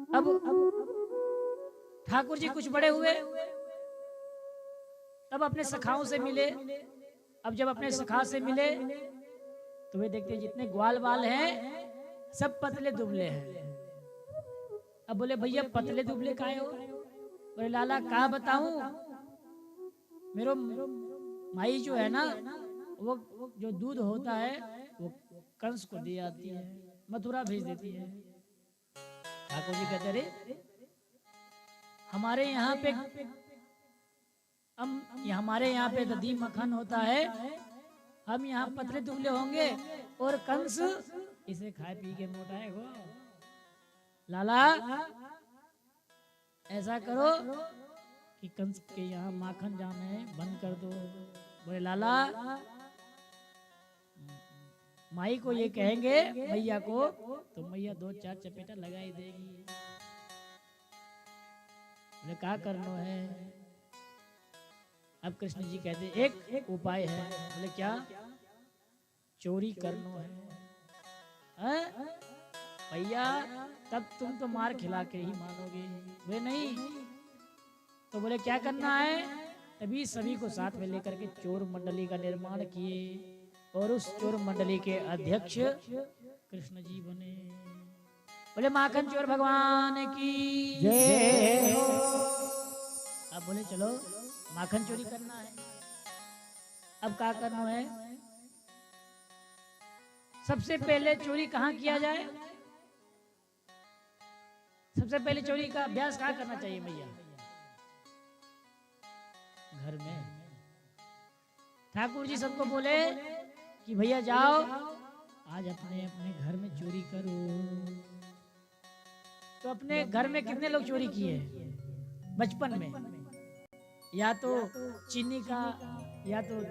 अब ठाकुर जी कुछ बड़े हुए, तब अपने सखाओं से मिले। अब जब अपने सखा से मिले तो वे देखते जितने ग्वाल बाल हैं सब पतले दुबले हैं। अब बोले भैया पतले दुबले काहे हो? बोले लाला कहा बताऊं, मेरो माई जो है ना वो जो दूध होता है वो कंस को दे आती है, मथुरा भेज देती है। ठाकुर जी कहते रे हमारे यहाँ पे हमारे यहाँ पे दधी मक्खन होता है, हम यहाँ पतले दुबले होंगे और कंस इसे खाए पी के मोटा है। गो लाला ऐसा करो कि कंस के यहाँ माखन जाना है बंद कर दो। बोले लाला माई को ये कहेंगे मैया को तो मैया 2-4 चपेटा लगा ही देगी। बोले क्या करना है? अब कृष्ण जी कहते एक उपाय है। बोले क्या? चोरी करना है भैया, तब तुम तो मार खिला के ही मानोगे। वे नहीं तो बोले क्या करना है? तभी सभी को साथ में लेकर के चोर मंडली का निर्माण किए और उस चोर मंडली के अध्यक्ष कृष्ण जी बने। बोले माखन चोर भगवान की जय। अब बोले चलो माखन चोरी करना है। अब क्या करना है? सबसे पहले चोरी कहाँ किया जाए? सबसे पहले चोरी का अभ्यास कहाँ करना चाहिए मैया? घर में। ठाकुर जी सबको बोले कि भैया जाओ आज अपने अपने घर में चोरी करो। तो अपने घर में कितने लोग चोरी किए बचपन में? या तो चीनी का, या तो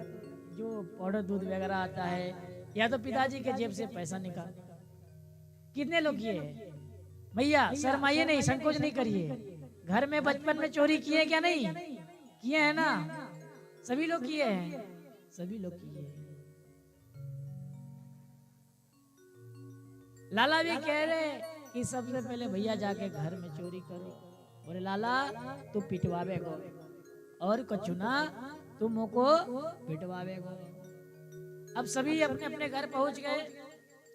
जो पाउडर दूध वगैरह आता है, या तो पिताजी के जेब से पैसा निकाल। कितने लोग किए हैं भैया? शर्माइए नहीं, संकोच नहीं करिए। घर में बचपन में चोरी किए क्या? नहीं किए हैं ना? सभी लोग किए हैं, सभी लोग किए हैं। लाला भी कह रहे कि सबसे पहले भैया जाके घर में चोरी करो। बोले लाला तू पिटवावे गो और कछु ना, तुम को पिटवावे गो। अब सभी अपने अपने घर पहुंच गए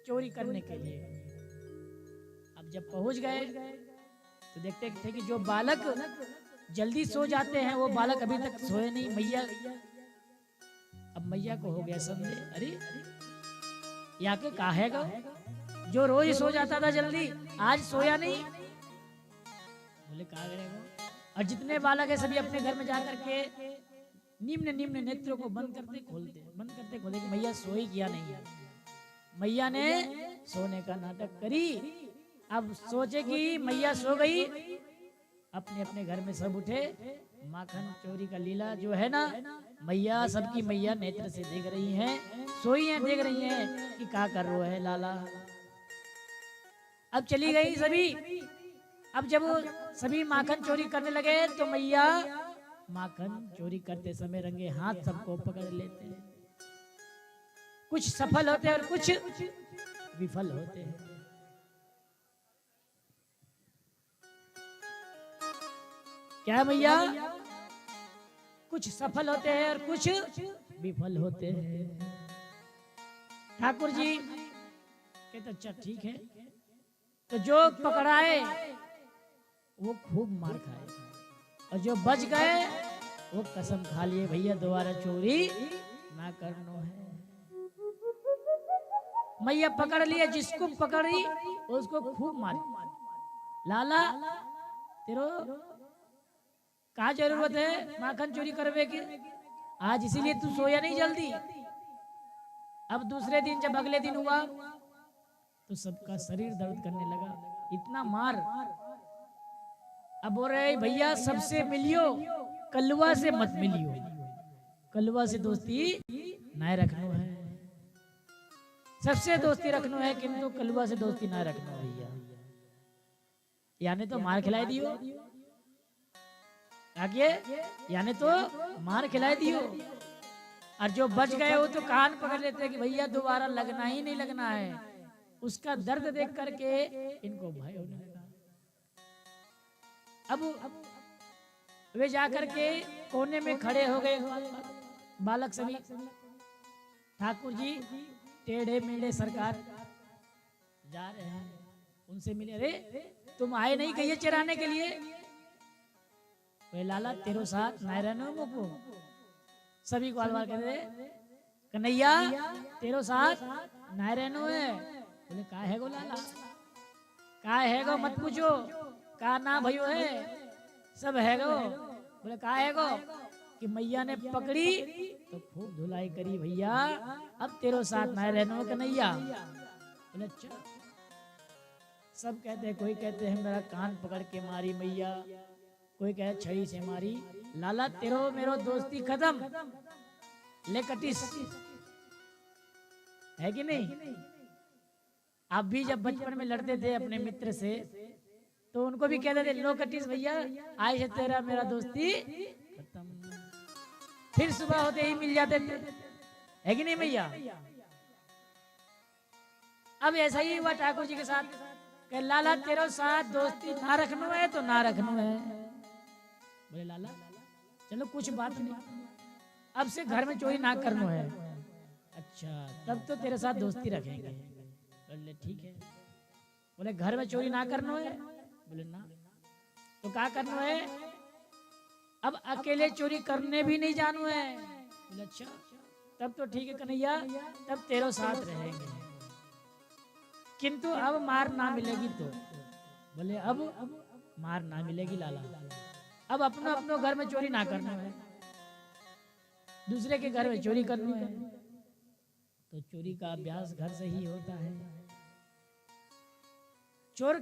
चोरी करने के लिए। अब जब पहुंच गए तो देखते थे कि जो बालक जल्दी सो जाते हैं वो बालक अभी तक सोए नहीं। मैया, अब मैया को हो गया संदेह, अरे या के काहे गो, जो रोज सो जाता था जल्दी आज सोया नहीं। बोले कहा करेगा? और जितने बालक है सभी अपने घर में जाकर के निम्न निम्न नेत्रों को बंद करते खोलते कि मैया सोई किया नहीं। मैया ने सोने का नाटक करी। अब सोचे कि मैया सो गई, अपने अपने घर में सब उठे। माखन चोरी का लीला जो है ना, मैया सबकी मैया नेत्र से देख रही हैं, सोई हैं, देख रही हैं कि क्या कर रहा है लाला। अब चली गई सभी। अब जब सभी माखन चोरी करने लगे तो मैया माखन चोरी करते समय रंगे हाथ सबको पकड़ लेते हैं। कुछ सफल होते हैं और कुछ विफल होते हैं। क्या मैया? कुछ सफल होते हैं और कुछ विफल होते हैं। ठाकुर जी कहते अच्छा ठीक है, तो जो पकड़ाए वो खूब मार खाए और जो बच गए वो कसम खा लिए भैया दोबारा चोरी ना करनो है। मैया पकड़ लिए, जिसको पकड़ी उसको खूब मारी। लाला तेरो कहा जरूरत है माखन चोरी करवे की? आज इसीलिए तू सोया नहीं जल्दी। अब दूसरे दिन जब अगले दिन हुआ तो सबका शरीर दर्द करने लगा, इतना मार। अब बोल रहे भैया सबसे मिलियो, कलुआ से मत मिलियो, कलुआ से दोस्ती ना रखनो है। सबसे दोस्ती रखनो है किंतु कलुआ से दोस्ती ना रखनो भैया। यानी तो मार खिलाई दियो, आगे यानी तो मार खिलाई दियो। और जो बच गए वो तो कान पकड़ लेते कि भैया दोबारा लगना ही नहीं लगना है। उसका दर्द देख करके इनको भय होने लगा। अब वे जाकर के कोने में खड़े हो गए बालक सभी। ठाकुर जी टेढ़े मेढ़े सरकार जा रहे हैं, उनसे मिले। अरे तुम आए नहीं कहिए चराने के लिए? वे लाला तेरो साथ नायरनो मुको सभी को अलवार कर दे। कन्हैया तेरो साथ नायरनो है। बोले का है गो लाला, का है गो मत पूछो, का ना भयो है, सब है गो। बोले का है गो कि मैया ने पकड़ी तो खूब धुलाई करी भैया, अब तेरो साथ नायरनो कन्हैया। बोले अच्छा। सब कहते हैं, कोई कहते हैं मेरा कान पकड़ के मारी मैया, कोई कहे छड़ी से मारी। लाला तेरो मेरो दोस्ती खत्म, ले कटिस है कि नहीं? आप भी जब बचपन में लड़ते थे अपने मित्र से तो उनको भी कहते थे लो कटिस भैया, आज से तेरा मेरा दोस्ती खत्म। फिर सुबह होते ही मिल जाते थे, है कि नहीं भैया? अब ऐसा ही हुआ ठाकुर जी के साथ। कह लाला तेरो साथ दोस्ती ना रखनो है तो ना रखनो है। बोले लाला चलो कुछ बात नहीं, अब से घर में चोरी ना करनो है। अच्छा तब तो तेरे साथ दोस्ती रखेंगे। बोले ठीक है। बोले घर में चोरी ना करनो है? बोले ना। तो क्या करनो है? अब अकेले चोरी करने भी नहीं जानू है। बोले अच्छा तब तो ठीक है कन्हैया, तब तेरे साथ रहेंगे, किंतु अब मार ना मिलेगी तो। बोले अब मार ना मिलेगी लाला, अब अपना अपनो घर में चोरी ना करना है, दूसरे के घर में चोरी करना है। तो चोरी का अभ्यास घर से ही होता है। चोर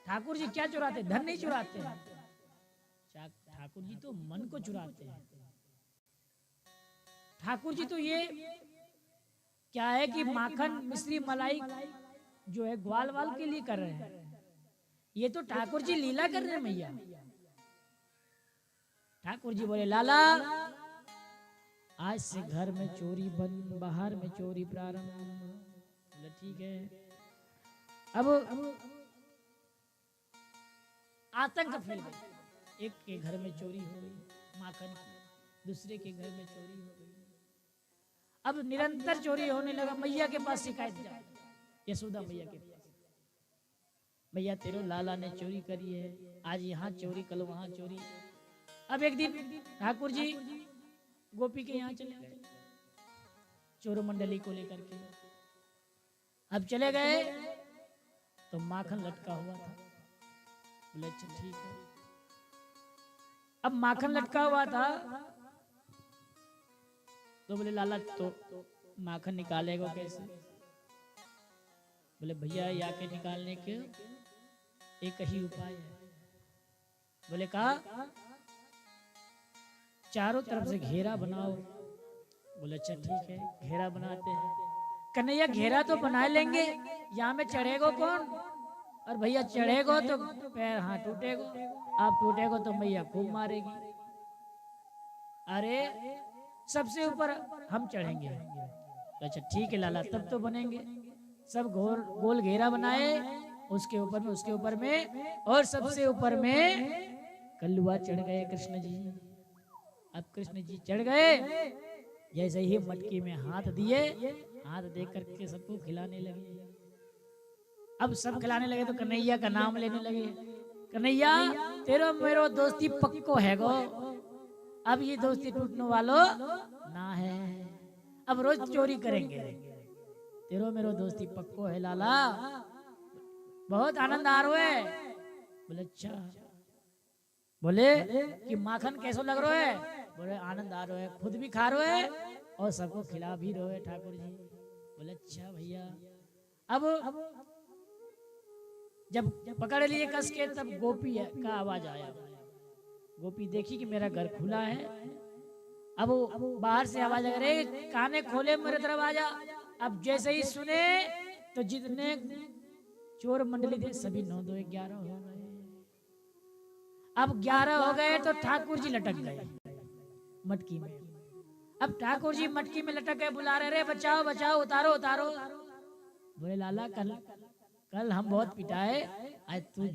ठाकुर जी क्या चुराते? धन नहीं चुराते, ठाकुर जी तो मन को चुराते हैं। ठाकुर जी तो ये क्या है कि माखन मिश्री मलाई जो है ग्वाल वाल के लिए कर रहे हैं, ये तो ठाकुर जी लीला कर रहे हैं मैया। ठाकुर जी बोले लाला आज से घर में चोरी बंद, बाहर में चोरी प्रारंभ। बोले ठीक है। अब आतंक फैल गया, एक के घर में चोरी हो गई माखन की, दूसरे के घर में चोरी हो गई। अब निरंतर चोरी होने लगा। मैया के पास शिकायत जाए, यशोदा मैया के पास, भैया तेरो लाला ने चोरी करी है, आज यहाँ चोरी कल वहां चोरी। अब एक दिन ठाकुर जी गोपी के यहाँ चले गए चोर मंडली को लेकर के। अब चले गए तो माखन लटका हुआ था। बोले अच्छा ठीक है। अब माखन लटका हुआ था तो बोले लाला तो माखन निकालेगा कैसे? बोले भैया या के निकालने के एक ही उपाय है। बोले कहा चारों तरफ से घेरा बनाओ। बोले अच्छा ठीक है, घेरा बनाते हैं। कन्हैया घेरा तो बना लेंगे, यहाँ में चढ़ेगो कौन? और भैया चढ़ेगो तो पैर हाथ टूटेगो, आप टूटेगो तो मैया खूब मारेगी। अरे सबसे ऊपर हम चढ़ेंगे। तो अच्छा ठीक है लाला तब तो बनेंगे। सब गोल घेरा बनाए, उसके ऊपर में और सबसे ऊपर में कल्लुआ चढ़ गए कृष्ण जी। अब कृष्ण जी चढ़ गए, जैसे ही मटकी में हाथ दिए, हाथ दे करके सबको खिलाने लगे। अब सब खिलाने लगे तो कन्हैया का नाम लेने लगे। कन्हैया तेरो मेरो दोस्ती पक्को है गो, अब ये दोस्ती टूटने वालो ना है, अब रोज चोरी करेंगे। तेरो मेरो दोस्ती पक्को है लाला, बहुत आनंद आ रहा है। बोले अच्छा। बोले कि माखन कैसो लग रहा है? बोले आनंद आ रहा है, खुद भी खा रहे है और सबको खिला भी रहे ठाकुर जी। बोले अच्छा भैया। अब जब पकड़ लिए कस के, तब गोपी का आवाज आया। गोपी देखी कि मेरा घर खुला है। अब वो बाहर से आवाज आ रही, काने खोले मेरे तरफ आजा। अब जैसे ही सुने तो जितने चोर मंडली थे सभी 9 2 11 हो गए। अब 11 हो गए तो ठाकुर जी लटक गए मटकी में। अब ठाकुर जी मटकी में लटक गए, बुला रहे रे बचाओ बचाओ, उतारो उतारो। बोले लाला कल हम बहुत पिटाए, आज तू